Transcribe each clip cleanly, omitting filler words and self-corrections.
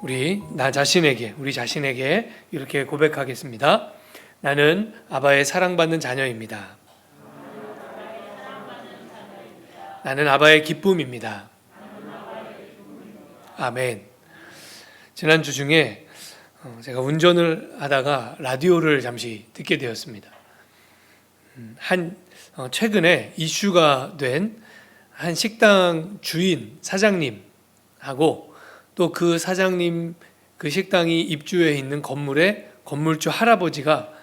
우리 자신에게 이렇게 고백하겠습니다. 나는 아바의 사랑받는 자녀입니다. 나는 아바의 기쁨입니다. 아멘. 지난주 중에 제가 운전을 하다가 라디오를 잠시 듣게 되었습니다. 최근에 이슈가 된 한 식당 주인 사장님하고 또 그 사장님 그 식당이 입주해 있는 건물의 건물주 할아버지가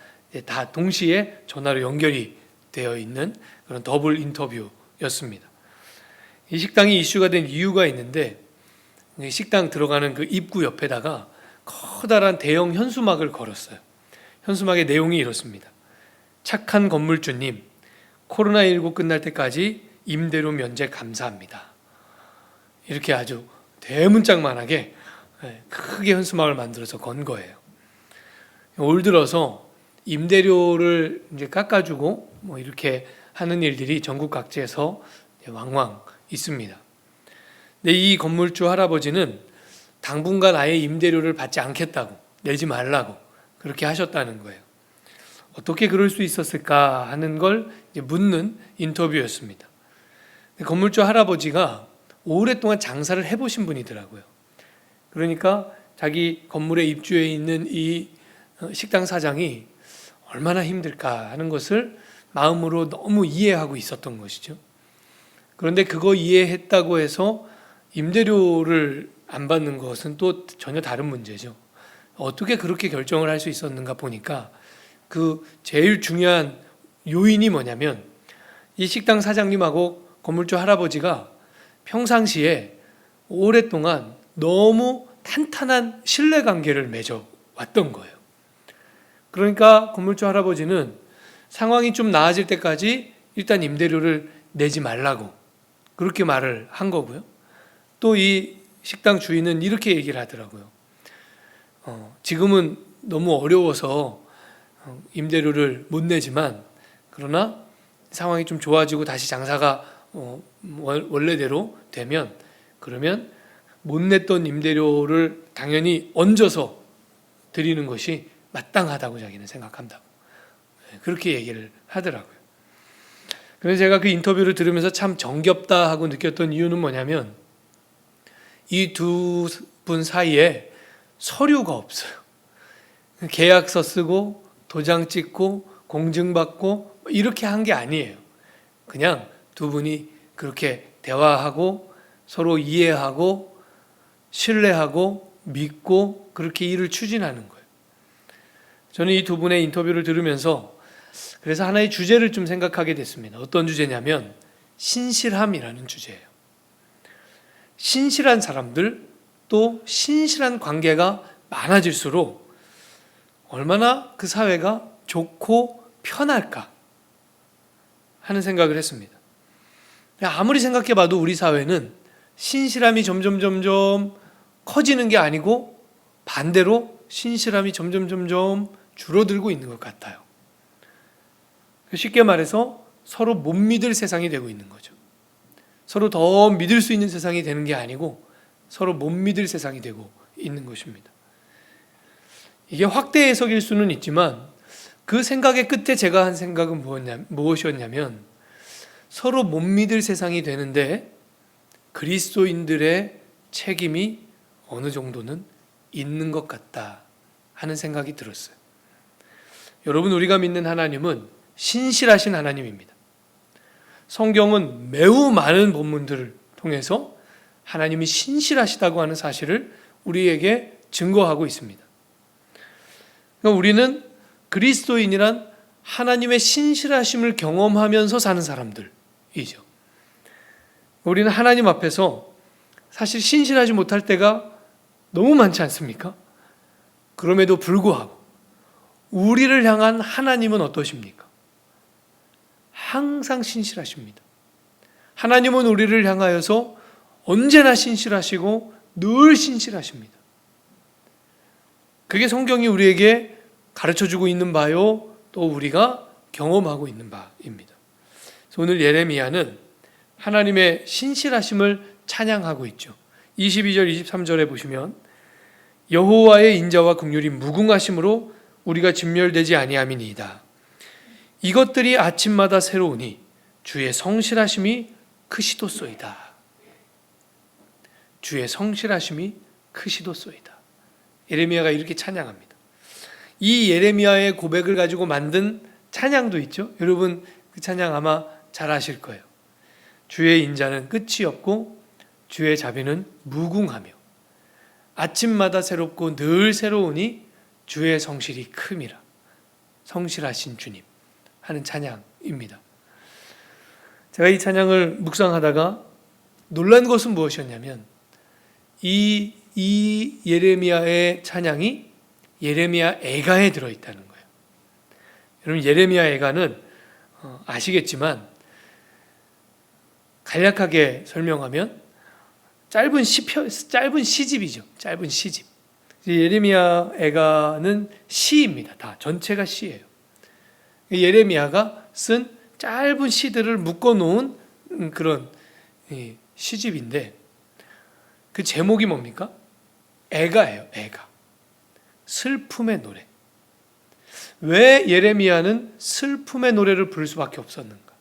다 동시에 전화로 연결이 되어 있는 그런 더블 인터뷰였습니다. 이 식당이 이슈가 된 이유가 있는데, 식당 들어가는 그 입구 옆에다가 커다란 대형 현수막을 걸었어요. 현수막의 내용이 이렇습니다. 착한 건물주님, 코로나19 끝날 때까지 임대료 면제 감사합니다. 이렇게 아주 대문짝만하게 크게 현수막을 만들어서 건 거예요. 올 들어서 임대료를 이제 깎아주고 이렇게 하는 일들이 전국 각지에서 왕왕 있습니다. 근데 이 건물주 할아버지는 당분간 아예 임대료를 받지 않겠다고, 내지 말라고 그렇게 하셨다는 거예요. 어떻게 그럴 수 있었을까 하는 걸 이제 묻는 인터뷰였습니다. 건물주 할아버지가 오랫동안 장사를 해보신 분이더라고요. 그러니까 자기 건물에 입주해 있는 이 식당 사장이 얼마나 힘들까 하는 것을 마음으로 너무 이해하고 있었던 것이죠. 그런데 그거 이해했다고 해서 임대료를 안 받는 것은 또 전혀 다른 문제죠. 어떻게 그렇게 결정을 할 수 있었는가 보니까 그 제일 중요한 요인이 뭐냐면, 이 식당 사장님하고 건물주 할아버지가 평상시에 오랫동안 너무 탄탄한 신뢰관계를 맺어 왔던 거예요. 그러니까 건물주 할아버지는 상황이 좀 나아질 때까지 일단 임대료를 내지 말라고 그렇게 말을 한 거고요. 또 이 식당 주인은 이렇게 얘기를 하더라고요. 지금은 너무 어려워서 임대료를 못 내지만, 그러나 상황이 좀 좋아지고 다시 장사가 원래대로 되면, 그러면 못 냈던 임대료를 당연히 얹어서 드리는 것이 마땅하다고 자기는 생각한다고 그렇게 얘기를 하더라고요. 그래서 제가 그 인터뷰를 들으면서 참 정겹다 하고 느꼈던 이유는 뭐냐면, 이 두 분 사이에 서류가 없어요. 계약서 쓰고 도장 찍고 공증받고 이렇게 한 게 아니에요. 그냥 두 분이 그렇게 대화하고 서로 이해하고 신뢰하고 믿고 그렇게 일을 추진하는 거예요. 저는 이 두 분의 인터뷰를 들으면서 그래서 하나의 주제를 좀 생각하게 됐습니다. 어떤 주제냐면 신실함이라는 주제예요. 신실한 사람들, 또 신실한 관계가 많아질수록 얼마나 그 사회가 좋고 편할까 하는 생각을 했습니다. 아무리 생각해봐도 우리 사회는 신실함이 점점 커지는 게 아니고 반대로 신실함이 점점 줄어들고 있는 것 같아요. 쉽게 말해서 서로 못 믿을 세상이 되고 있는 거죠. 서로 더 믿을 수 있는 세상이 되는 게 아니고 서로 못 믿을 세상이 되고 있는 것입니다. 이게 확대 해석일 수는 있지만, 그 생각의 끝에 제가 한 생각은 무엇이었냐면, 서로 못 믿을 세상이 되는데 그리스도인들의 책임이 어느 정도는 있는 것 같다 하는 생각이 들었어요. 여러분, 우리가 믿는 하나님은 신실하신 하나님입니다. 성경은 매우 많은 본문들을 통해서 하나님이 신실하시다고 하는 사실을 우리에게 증거하고 있습니다. 그러니까 우리는 그리스도인이란 하나님의 신실하심을 경험하면서 사는 사람들이죠. 우리는 하나님 앞에서 사실 신실하지 못할 때가 너무 많지 않습니까? 그럼에도 불구하고 우리를 향한 하나님은 어떠십니까? 항상 신실하십니다. 하나님은 우리를 향하여서 언제나 신실하시고 늘 신실하십니다. 그게 성경이 우리에게 가르쳐주고 있는 바요, 또 우리가 경험하고 있는 바입니다. 그래서 오늘 예레미야는 하나님의 신실하심을 찬양하고 있죠. 22절, 23절에 보시면 여호와의 인자와 긍휼이 무궁하심으로 우리가 진멸되지 아니함이니이다. 이것들이 아침마다 새로우니 주의 성실하심이 크시도소이다. 주의 성실하심이 크시도소이다. 예레미야가 이렇게 찬양합니다. 이 예레미야의 고백을 가지고 만든 찬양도 있죠. 여러분 그 찬양 아마 잘 아실 거예요. 주의 인자는 끝이 없고 주의 자비는 무궁하며 아침마다 새롭고 늘 새로우니 주의 성실이 큼이라. 성실하신 주님 하는 찬양입니다. 제가 이 찬양을 묵상하다가 놀란 것은 무엇이었냐면 이 예레미야의 찬양이 예레미야 애가에 들어있다는 거예요. 여러분 예레미야 애가는 아시겠지만 간략하게 설명하면 짧은 시집이죠. 짧은 시집. 예레미야 애가는 시입니다. 다 전체가 시예요. 예레미야가 쓴 짧은 시들을 묶어 놓은 그런 시집인데 그 제목이 뭡니까? 애가예요. 애가. 슬픔의 노래. 왜 예레미야는 슬픔의 노래를 부를 수밖에 없었는가?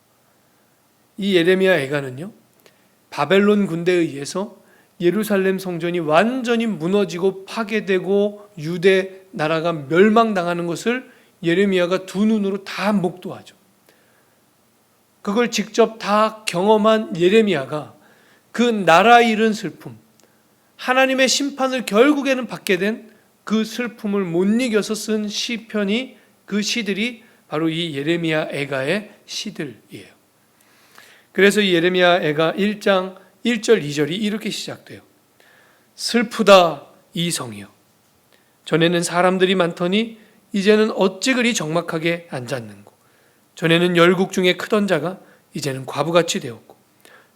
이 예레미야 애가는요, 바벨론 군대에 의해서 예루살렘 성전이 완전히 무너지고 파괴되고 유대 나라가 멸망당하는 것을 예레미야가 두 눈으로 다 목도하죠. 그걸 직접 다 경험한 예레미야가 그 나라 잃은 슬픔, 하나님의 심판을 결국에는 받게 된 그 슬픔을 못 이겨서 쓴 시편이 그 시들이 바로 이 예레미야 애가의 시들이에요. 그래서 이 예레미야 애가 1장 1절 2절이 이렇게 시작돼요. 슬프다 이 성이여. 전에는 사람들이 많더니 이제는 어찌 그리 적막하게 앉았는고. 전에는 열국 중에 크던 자가 이제는 과부같이 되었고,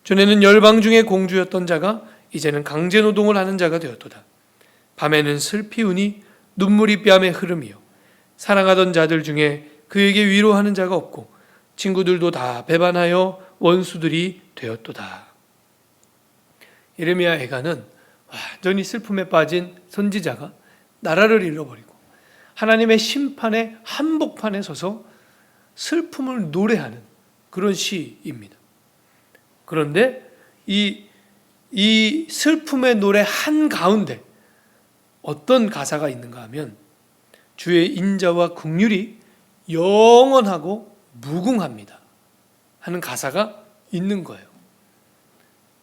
전에는 열방 중에 공주였던 자가 이제는 강제노동을 하는 자가 되었도다. 밤에는 슬피 우니 눈물이 뺨에 흐름이요. 사랑하던 자들 중에 그에게 위로하는 자가 없고 친구들도 다 배반하여 원수들이 되었도다. 예레미야 애가는 완전히 슬픔에 빠진 선지자가 나라를 잃어버리고 하나님의 심판의 한복판에 서서 슬픔을 노래하는 그런 시입니다. 그런데 이 슬픔의 노래 한가운데 어떤 가사가 있는가 하면 주의 인자와 긍휼이 영원하고 무궁합니다 하는 가사가 있는 거예요.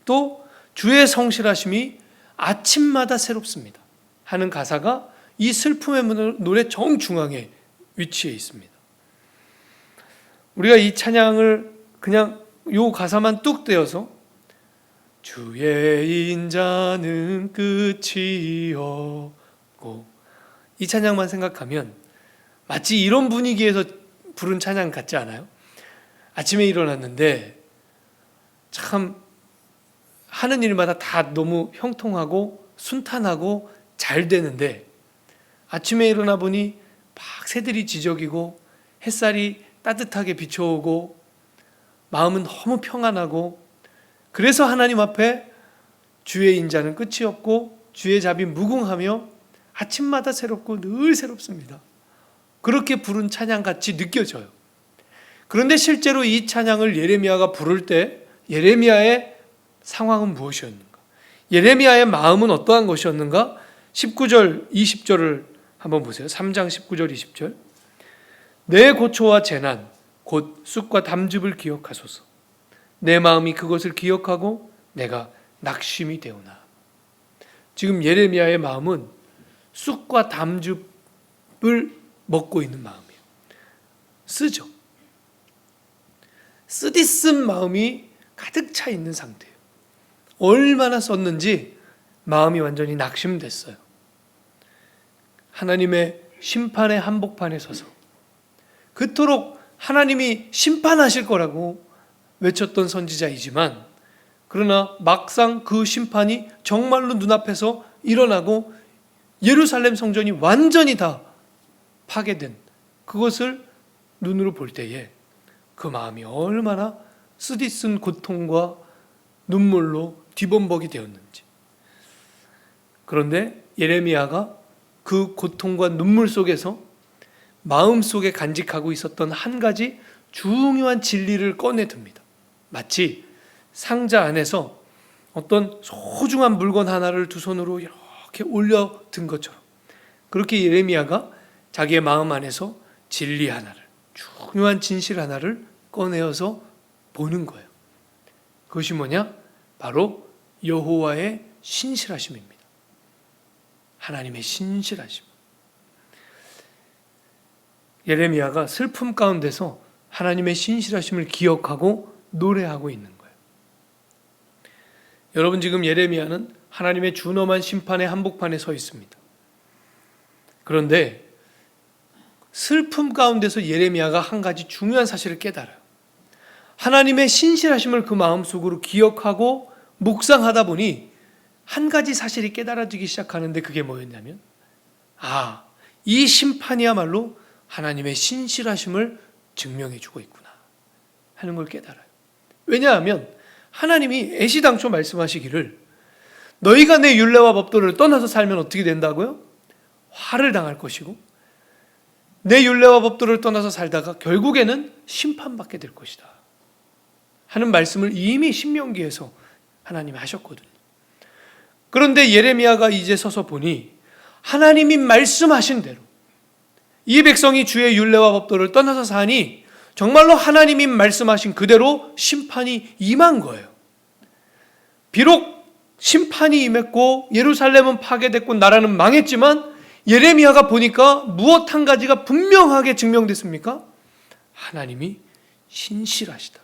또 주의 성실하심이 아침마다 새롭습니다 하는 가사가 이 슬픔의 노래 정중앙에 위치해 있습니다. 우리가 이 찬양을 그냥 요 가사만 뚝 떼어서 주의 인자는 끝이 없고 이 찬양만 생각하면 마치 이런 분위기에서 부른 찬양 같지 않아요? 아침에 일어났는데 참 하는 일마다 다 너무 형통하고 순탄하고 잘 되는데 아침에 일어나 보니 막 새들이 지저귀고 햇살이 따뜻하게 비춰오고 마음은 너무 평안하고 그래서 하나님 앞에 주의 인자는 끝이 없고 주의 자비 무궁하며 아침마다 새롭고 늘 새롭습니다. 그렇게 부른 찬양같이 느껴져요. 그런데 실제로 이 찬양을 예레미야가 부를 때 예레미야의 상황은 무엇이었는가? 예레미야의 마음은 어떠한 것이었는가? 19절, 20절을 한번 보세요. 3장 19절, 20절. 내 고초와 재난, 곧 쑥과 담즙을 기억하소서. 내 마음이 그것을 기억하고 내가 낙심이 되오나. 지금 예레미야의 마음은 쑥과 담즙을 먹고 있는 마음이에요. 쓰죠. 쓰디쓴 마음이 가득 차 있는 상태예요. 얼마나 썼는지 마음이 완전히 낙심됐어요. 하나님의 심판의 한복판에 서서 그토록 하나님이 심판하실 거라고 외쳤던 선지자이지만 그러나 막상 그 심판이 정말로 눈앞에서 일어나고 예루살렘 성전이 완전히 다 파괴된 그것을 눈으로 볼 때에 그 마음이 얼마나 쓰디쓴 고통과 눈물로 뒤범벅이 되었는지. 그런데 예레미야가 그 고통과 눈물 속에서 마음속에 간직하고 있었던 한 가지 중요한 진리를 꺼내듭니다. 마치 상자 안에서 어떤 소중한 물건 하나를 두 손으로 이렇게 올려든 것처럼, 그렇게 예레미야가 자기의 마음 안에서 진리 하나를, 중요한 진실 하나를 꺼내어서 보는 거예요. 그것이 뭐냐? 바로 여호와의 신실하심입니다. 하나님의 신실하심. 예레미야가 슬픔 가운데서 하나님의 신실하심을 기억하고 노래하고 있는 거예요. 여러분, 지금 예레미야는 하나님의 준엄한 심판의 한복판에 서 있습니다. 그런데 슬픔 가운데서 예레미야가 한 가지 중요한 사실을 깨달아요. 하나님의 신실하심을 그 마음속으로 기억하고 묵상하다 보니 한 가지 사실이 깨달아지기 시작하는데, 그게 뭐였냐면, 이 심판이야말로 하나님의 신실하심을 증명해 주고 있구나 하는 걸 깨달아요. 왜냐하면 하나님이 애시당초 말씀하시기를, 너희가 내 율례와 법도를 떠나서 살면 어떻게 된다고요? 화를 당할 것이고, 내 율례와 법도를 떠나서 살다가 결국에는 심판받게 될 것이다 하는 말씀을 이미 신명기에서 하나님이 하셨거든요. 그런데 예레미야가 이제 서서 보니 하나님이 말씀하신 대로 이 백성이 주의 율례와 법도를 떠나서 사니 정말로 하나님이 말씀하신 그대로 심판이 임한 거예요. 비록 심판이 임했고 예루살렘은 파괴됐고 나라는 망했지만, 예레미야가 보니까 무엇 한 가지가 분명하게 증명됐습니까? 하나님이 신실하시다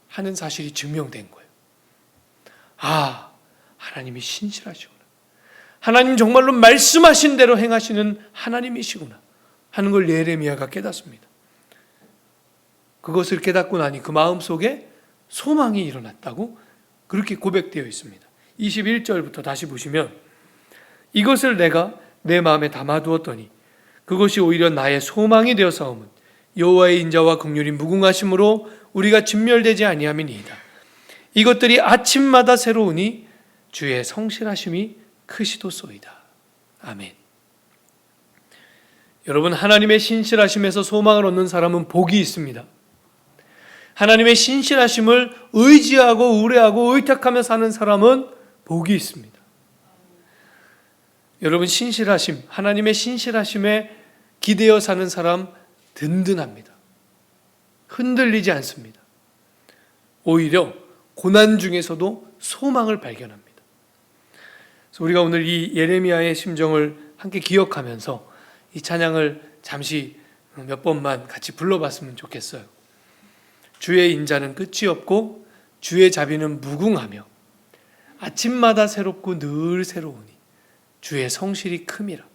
하는 사실이 증명된 거예요. 하나님이 신실하시구나, 하나님 정말로 말씀하신 대로 행하시는 하나님이시구나 하는 걸 예레미야가 깨닫습니다. 그것을 깨닫고 나니 그 마음속에 소망이 일어났다고 그렇게 고백되어 있습니다. 21절부터 다시 보시면, 이것을 내가 내 마음에 담아두었더니 그것이 오히려 나의 소망이 되어사오면 여호와의 인자와 긍휼이 무궁하심으로 우리가 진멸되지 아니함이니이다. 이것들이 아침마다 새로우니 주의 성실하심이 크시도소이다. 아멘. 여러분, 하나님의 신실하심에서 소망을 얻는 사람은 복이 있습니다. 하나님의 신실하심을 의지하고 의뢰하고 의탁하며 사는 사람은 복이 있습니다. 여러분, 신실하심, 하나님의 신실하심에 기대어 사는 사람 든든합니다. 흔들리지 않습니다. 오히려 고난 중에서도 소망을 발견합니다. 그래서 우리가 오늘 이 예레미야의 심정을 함께 기억하면서 이 찬양을 잠시 몇 번만 같이 불러봤으면 좋겠어요. 주의 인자는 끝이 없고 주의 자비는 무궁하며 아침마다 새롭고 늘 새로우니 주의 성실이 큼이라.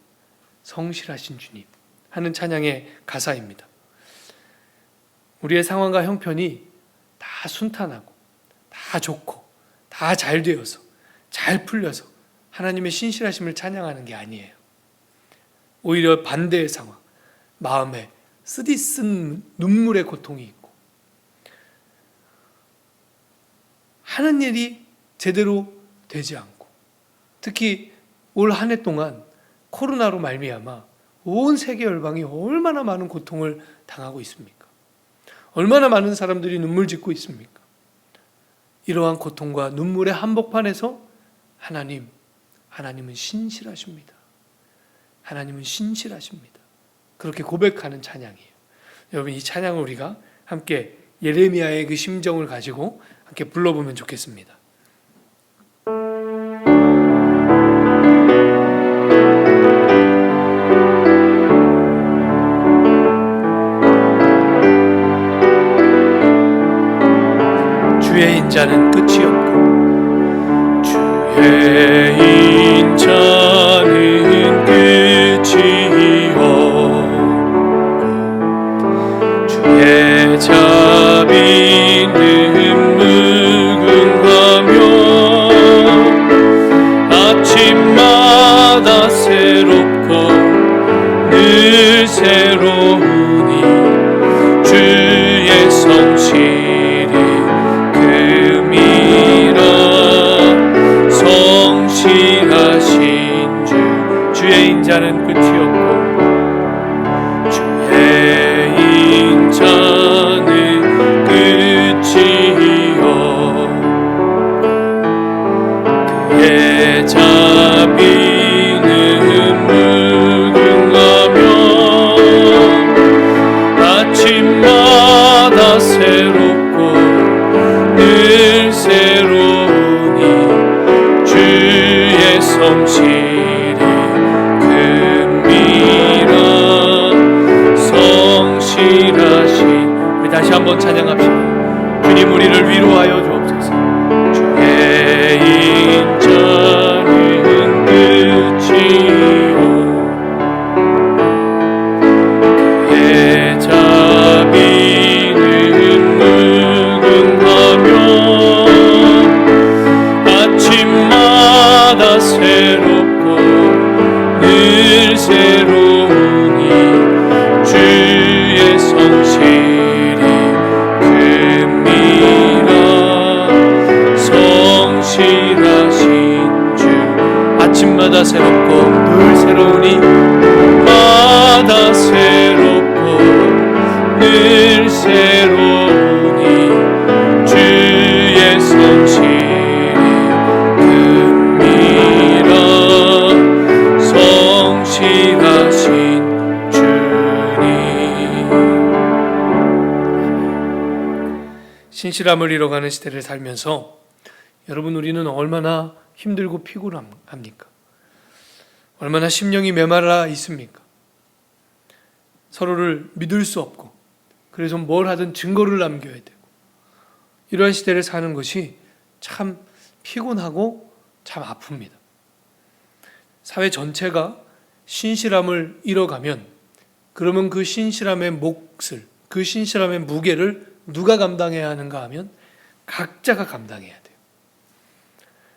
성실하신 주님 하는 찬양의 가사입니다. 우리의 상황과 형편이 다 순탄하고 다 좋고 다 잘 되어서 잘 풀려서 하나님의 신실하심을 찬양하는 게 아니에요. 오히려 반대의 상황, 마음에 쓰디쓴 눈물의 고통이 있고 하는 일이 제대로 되지 않고, 특히 올 한 해 동안 코로나로 말미암아 온 세계 열방이 얼마나 많은 고통을 당하고 있습니까? 얼마나 많은 사람들이 눈물 짓고 있습니까? 이러한 고통과 눈물의 한복판에서 하나님은 신실하십니다. 하나님은 신실하십니다. 그렇게 고백하는 찬양이에요. 여러분, 이 찬양을 우리가 함께 예레미야의 그 심정을 가지고 함께 불러보면 좋겠습니다. 주의 인자는 끝이 없고 주의 인자는 끝이 없고 주의 자비는 무궁하며 아침마다 새롭고 늘 새로우니 주의 성실이 큼이라. 성실하신 주 주의 인자는 끝이 없고 주의 인자는 끝이 없고 그의 자비는 무궁하며 아침마다 새롭고 늘 새로우니 주의 성실이 큽니다. 성실하신 우리 다시 한번 찬양합시다. 주님 우리를 위로하여 주옵소서. 주의 인자는 끝이요 그의 자비는 무궁하며 아침마다 새롭고 늘 새로우니 주의 성실이 큽니다. 성실하신 주 아침마다 새롭고 늘 새로우니 마다 새롭고 늘 새로우니 주의 성실이 큽니다. 성실하신 주님. 신실함을 잃어가는 시대를 살면서 여러분 우리는 얼마나 힘들고 피곤합니까? 얼마나 심령이 메말라 있습니까? 서로를 믿을 수 없고 그래서 뭘 하든 증거를 남겨야 되고 이러한 시대를 사는 것이 참 피곤하고 참 아픕니다. 사회 전체가 신실함을 잃어가면 그러면 그 신실함의 몫을 그 신실함의 무게를 누가 감당해야 하는가 하면 각자가 감당해야 돼요.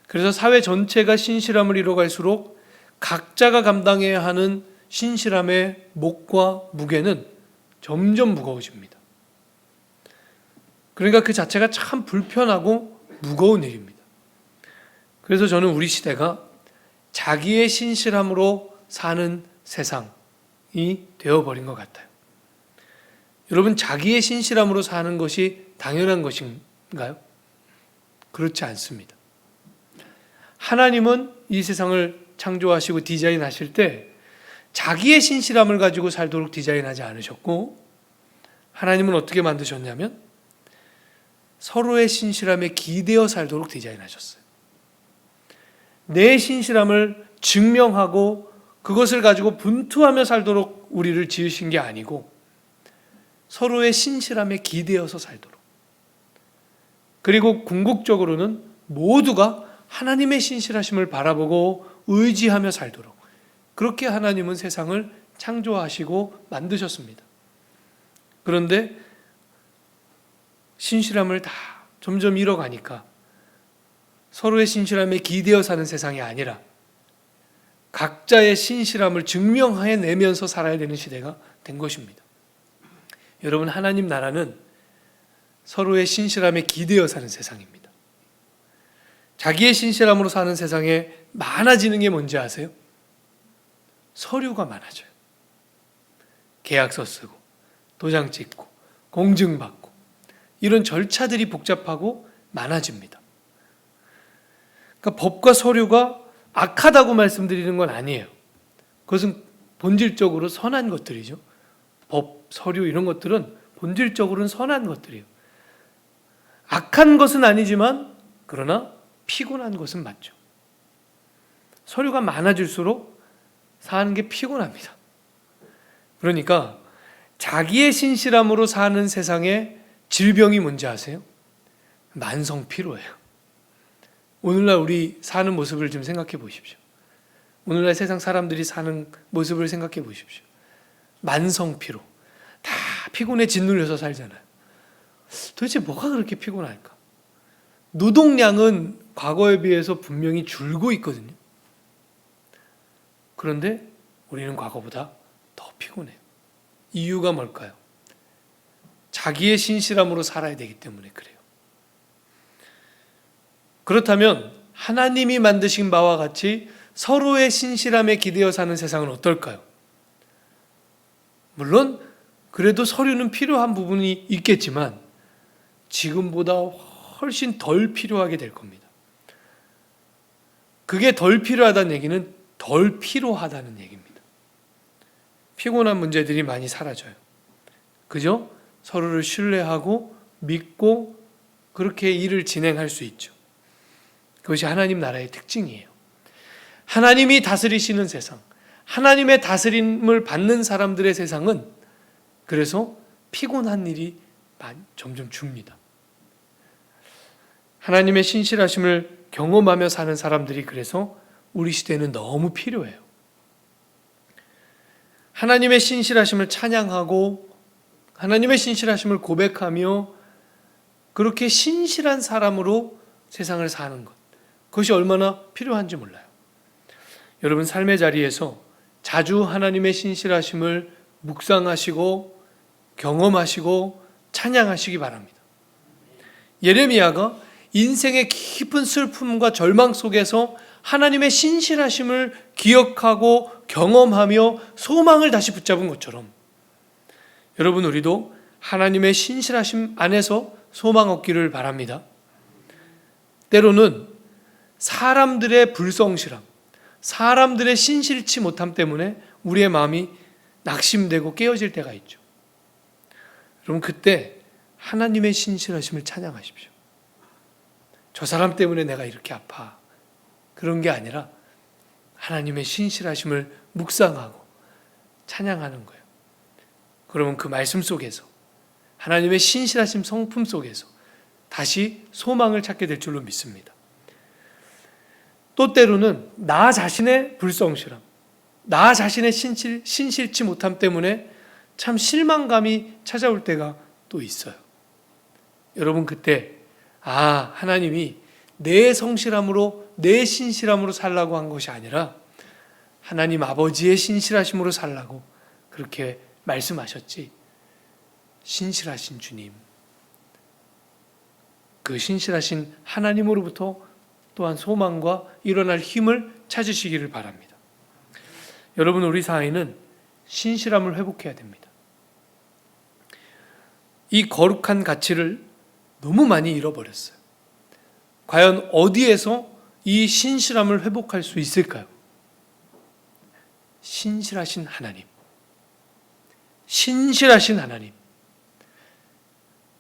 그래서 사회 전체가 신실함을 잃어갈수록 각자가 감당해야 하는 신실함의 몫과 무게는 점점 무거워집니다. 그러니까 그 자체가 참 불편하고 무거운 일입니다. 그래서 저는 우리 시대가 자기의 신실함으로 사는 세상이 되어버린 것 같아요. 여러분, 자기의 신실함으로 사는 것이 당연한 것인가요? 그렇지 않습니다. 하나님은 이 세상을 창조하시고 디자인하실 때 자기의 신실함을 가지고 살도록 디자인하지 않으셨고, 하나님은 어떻게 만드셨냐면 서로의 신실함에 기대어 살도록 디자인하셨어요. 내 신실함을 증명하고 그것을 가지고 분투하며 살도록 우리를 지으신 게 아니고 서로의 신실함에 기대어서 살도록, 그리고 궁극적으로는 모두가 하나님의 신실하심을 바라보고 의지하며 살도록, 그렇게 하나님은 세상을 창조하시고 만드셨습니다. 그런데 신실함을 다 점점 잃어가니까 서로의 신실함에 기대어 사는 세상이 아니라 각자의 신실함을 증명해내면서 살아야 되는 시대가 된 것입니다. 여러분, 하나님 나라는 서로의 신실함에 기대어 사는 세상입니다. 자기의 신실함으로 사는 세상에 많아지는 게 뭔지 아세요? 서류가 많아져요. 계약서 쓰고 도장 찍고 공증받고 이런 절차들이 복잡하고 많아집니다. 그러니까 법과 서류가 악하다고 말씀드리는 건 아니에요. 그것은 본질적으로 선한 것들이죠. 법, 서류 이런 것들은 본질적으로는 선한 것들이에요. 악한 것은 아니지만 그러나 피곤한 것은 맞죠. 서류가 많아질수록 사는 게 피곤합니다. 그러니까 자기의 신실함으로 사는 세상에 질병이 뭔지 아세요? 만성피로예요. 오늘날 우리 사는 모습을 좀 생각해 보십시오. 오늘날 세상 사람들이 사는 모습을 생각해 보십시오. 만성피로. 다 피곤에 짓눌려서 살잖아요. 도대체 뭐가 그렇게 피곤할까? 노동량은 과거에 비해서 분명히 줄고 있거든요. 그런데 우리는 과거보다 더 피곤해요. 이유가 뭘까요? 자기의 신실함으로 살아야 되기 때문에 그래요. 그렇다면 하나님이 만드신 바와 같이 서로의 신실함에 기대어 사는 세상은 어떨까요? 물론 그래도 서류는 필요한 부분이 있겠지만 지금보다 훨씬 덜 필요하게 될 겁니다. 그게 덜 필요하다는 얘기는 덜 피로하다는 얘기입니다. 피곤한 문제들이 많이 사라져요. 그죠? 서로를 신뢰하고 믿고 그렇게 일을 진행할 수 있죠. 그것이 하나님 나라의 특징이에요. 하나님이 다스리시는 세상, 하나님의 다스림을 받는 사람들의 세상은 그래서 피곤한 일이 점점 줍니다. 하나님의 신실하심을 경험하며 사는 사람들이 그래서 우리 시대에는 너무 필요해요. 하나님의 신실하심을 찬양하고 하나님의 신실하심을 고백하며 그렇게 신실한 사람으로 세상을 사는 것, 그것이 얼마나 필요한지 몰라요. 여러분 삶의 자리에서 자주 하나님의 신실하심을 묵상하시고 경험하시고 찬양하시기 바랍니다. 예레미야가 인생의 깊은 슬픔과 절망 속에서 하나님의 신실하심을 기억하고 경험하며 소망을 다시 붙잡은 것처럼 여러분 우리도 하나님의 신실하심 안에서 소망 얻기를 바랍니다. 때로는 사람들의 불성실함, 사람들의 신실치 못함 때문에 우리의 마음이 낙심되고 깨어질 때가 있죠. 여러분 그때 하나님의 신실하심을 찬양하십시오. 저 사람 때문에 내가 이렇게 아파. 그런 게 아니라 하나님의 신실하심을 묵상하고 찬양하는 거예요. 그러면 그 말씀 속에서 하나님의 신실하심 성품 속에서 다시 소망을 찾게 될 줄로 믿습니다. 또 때로는 나 자신의 불성실함, 나 자신의 신실치 못함 때문에 참 실망감이 찾아올 때가 또 있어요. 여러분 그때 하나님이 내 성실함으로 내 신실함으로 살라고 한 것이 아니라 하나님 아버지의 신실하심으로 살라고 그렇게 말씀하셨지. 신실하신 주님, 그 신실하신 하나님으로부터 또한 소망과 일어날 힘을 찾으시기를 바랍니다. 여러분 우리 사회는 신실함을 회복해야 됩니다. 이 거룩한 가치를 너무 많이 잃어버렸어요. 과연 어디에서 이 신실함을 회복할 수 있을까요? 신실하신 하나님, 신실하신 하나님,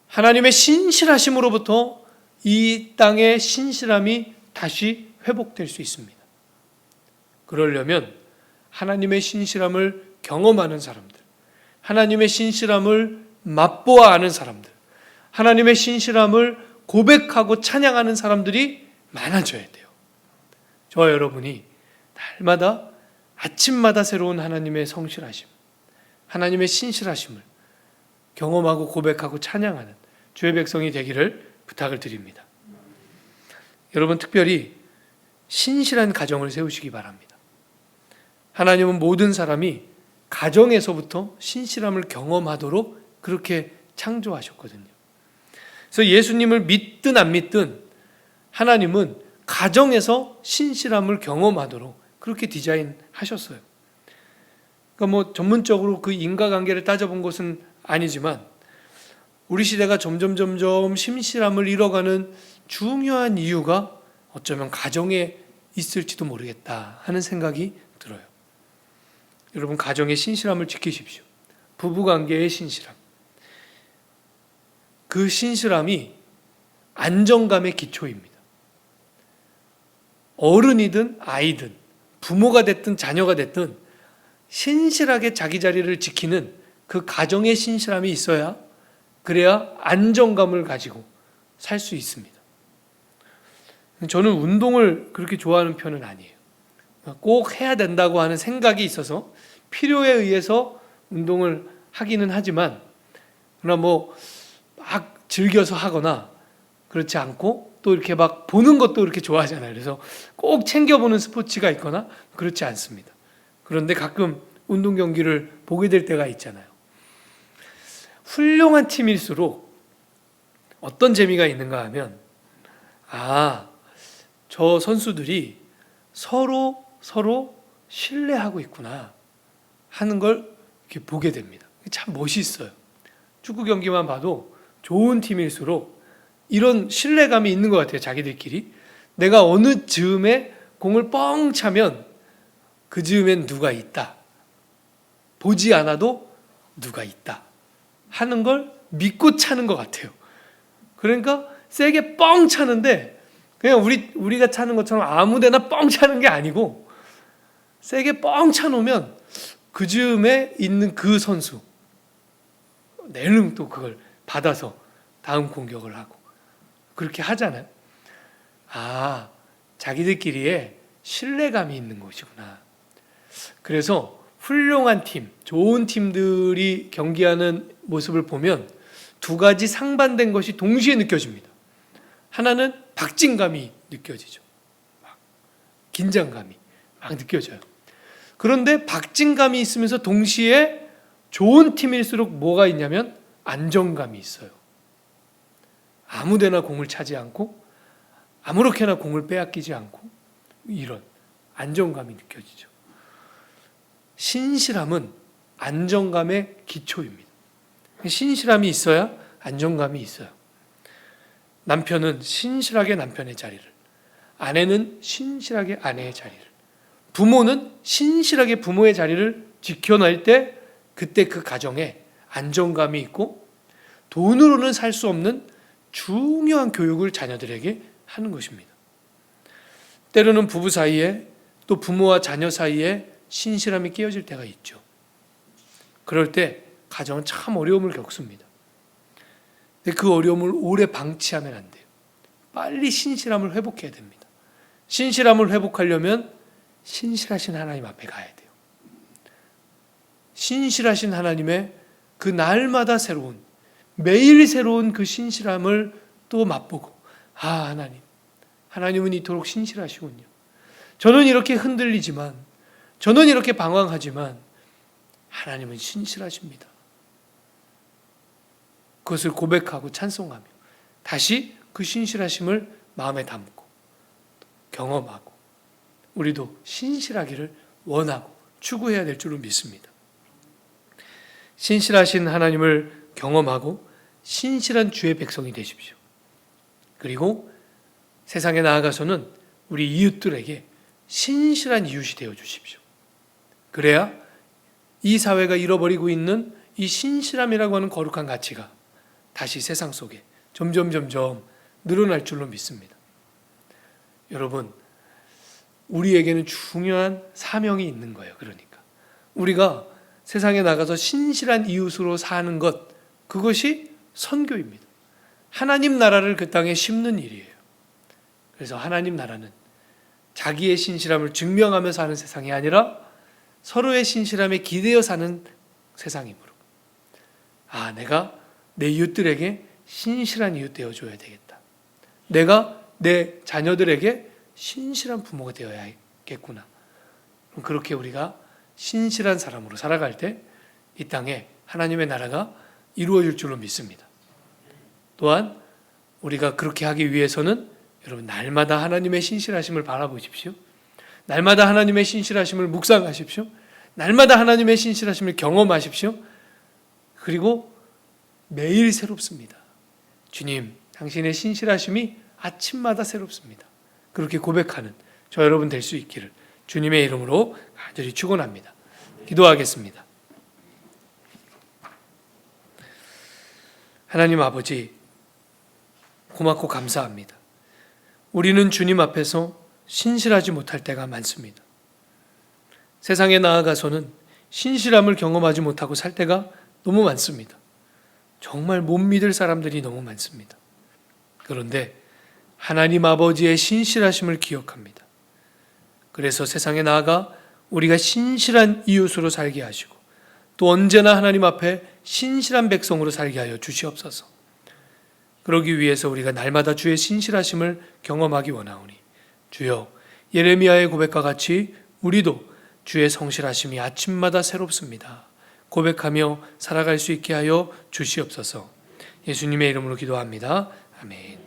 하나님의 신실하심으로부터 이 땅의 신실함이 다시 회복될 수 있습니다. 그러려면 하나님의 신실함을 경험하는 사람들, 하나님의 신실함을 맛보아 아는 사람들, 하나님의 신실함을 고백하고 찬양하는 사람들이 많아져야 돼요. 저와 여러분이 날마다 아침마다 새로운 하나님의 성실하심, 하나님의 신실하심을 경험하고 고백하고 찬양하는 주의 백성이 되기를 부탁을 드립니다. 여러분 특별히 신실한 가정을 세우시기 바랍니다. 하나님은 모든 사람이 가정에서부터 신실함을 경험하도록 그렇게 창조하셨거든요. 그래서 예수님을 믿든 안 믿든 하나님은 가정에서 신실함을 경험하도록 그렇게 디자인하셨어요. 그러니까 전문적으로 그 인과관계를 따져본 것은 아니지만 우리 시대가 점점 신실함을 잃어가는 중요한 이유가 어쩌면 가정에 있을지도 모르겠다 하는 생각이 들어요. 여러분 가정의 신실함을 지키십시오. 부부관계의 신실함. 그 신실함이 안정감의 기초입니다. 어른이든 아이든 부모가 됐든 자녀가 됐든 신실하게 자기 자리를 지키는 그 가정의 신실함이 있어야 그래야 안정감을 가지고 살 수 있습니다. 저는 운동을 그렇게 좋아하는 편은 아니에요. 꼭 해야 된다고 하는 생각이 있어서 필요에 의해서 운동을 하기는 하지만 그러나 막 즐겨서 하거나 그렇지 않고 또 이렇게 막 보는 것도 그렇게 좋아하잖아요. 그래서 꼭 챙겨보는 스포츠가 있거나 그렇지 않습니다. 그런데 가끔 운동 경기를 보게 될 때가 있잖아요. 훌륭한 팀일수록 어떤 재미가 있는가 하면 저 선수들이 서로 서로 신뢰하고 있구나 하는 걸 이렇게 보게 됩니다. 참 멋있어요. 축구 경기만 봐도 좋은 팀일수록 이런 신뢰감이 있는 것 같아요. 자기들끼리. 내가 어느 즈음에 공을 뻥 차면 그 즈음엔 누가 있다. 보지 않아도 누가 있다 하는 걸 믿고 차는 것 같아요. 그러니까 세게 뻥 차는데 그냥 우리가 차는 것처럼 아무데나 뻥 차는 게 아니고 세게 뻥 차놓으면 그 즈음에 있는 그 선수 내일은 또 그걸 받아서 다음 공격을 하고 그렇게 하잖아요. 아, 자기들끼리의 신뢰감이 있는 것이구나. 그래서 훌륭한 팀, 좋은 팀들이 경기하는 모습을 보면 두 가지 상반된 것이 동시에 느껴집니다. 하나는 박진감이 느껴지죠. 긴장감이 막 느껴져요. 그런데 박진감이 있으면서 동시에 좋은 팀일수록 뭐가 있냐면 안정감이 있어요. 아무데나 공을 차지 않고 아무렇게나 공을 빼앗기지 않고 이런 안정감이 느껴지죠. 신실함은 안정감의 기초입니다. 신실함이 있어야 안정감이 있어요. 남편은 신실하게 남편의 자리를, 아내는 신실하게 아내의 자리를, 부모는 신실하게 부모의 자리를 지켜낼 때 그때 그 가정에 안정감이 있고 돈으로는 살 수 없는 중요한 교육을 자녀들에게 하는 것입니다. 때로는 부부 사이에 또 부모와 자녀 사이에 신실함이 깨어질 때가 있죠. 그럴 때 가정은 참 어려움을 겪습니다. 근데 그 어려움을 오래 방치하면 안 돼요. 빨리 신실함을 회복해야 됩니다. 신실함을 회복하려면 신실하신 하나님 앞에 가야 돼요. 신실하신 하나님의 그 날마다 새로운, 매일 새로운 그 신실함을 또 맛보고, 아, 하나님은 이토록 신실하시군요. 저는 이렇게 흔들리지만, 저는 이렇게 방황하지만 하나님은 신실하십니다. 그것을 고백하고 찬송하며 다시 그 신실하심을 마음에 담고 경험하고 우리도 신실하기를 원하고 추구해야 될 줄로 믿습니다. 신실하신 하나님을 경험하고 신실한 주의 백성이 되십시오. 그리고 세상에 나아가서는 우리 이웃들에게 신실한 이웃이 되어 주십시오. 그래야 이 사회가 잃어버리고 있는 이 신실함이라고 하는 거룩한 가치가 다시 세상 속에 점점 늘어날 줄로 믿습니다. 여러분, 우리에게는 중요한 사명이 있는 거예요. 그러니까 우리가 세상에 나가서 신실한 이웃으로 사는 것, 그것이 선교입니다. 하나님 나라를 그 땅에 심는 일이에요. 그래서 하나님 나라는 자기의 신실함을 증명하며 사는 세상이 아니라 서로의 신실함에 기대어 사는 세상이므로, 아, 내가 내 이웃들에게 신실한 이웃 되어줘야 되겠다. 내가 내 자녀들에게 신실한 부모가 되어야겠구나. 그럼 그렇게 우리가 신실한 사람으로 살아갈 때 이 땅에 하나님의 나라가 이루어질 줄로 믿습니다. 또한 우리가 그렇게 하기 위해서는 여러분, 날마다 하나님의 신실하심을 바라보십시오. 날마다 하나님의 신실하심을 묵상하십시오. 날마다 하나님의 신실하심을 경험하십시오. 그리고 매일 새롭습니다. 주님, 당신의 신실하심이 아침마다 새롭습니다. 그렇게 고백하는 저 여러분 될 수 있기를 주님의 이름으로 간절히 축원합니다. 기도하겠습니다. 하나님 아버지, 고맙고 감사합니다. 우리는 주님 앞에서 신실하지 못할 때가 많습니다. 세상에 나아가서는 신실함을 경험하지 못하고 살 때가 너무 많습니다. 정말 못 믿을 사람들이 너무 많습니다. 그런데 하나님 아버지의 신실하심을 기억합니다. 그래서 세상에 나아가 우리가 신실한 이웃으로 살게 하시고 또 언제나 하나님 앞에 신실한 백성으로 살게 하여 주시옵소서. 그러기 위해서 우리가 날마다 주의 신실하심을 경험하기 원하오니 주여, 예레미야의 고백과 같이 우리도 주의 성실하심이 아침마다 새롭습니다 고백하며 살아갈 수 있게 하여 주시옵소서. 예수님의 이름으로 기도합니다. 아멘.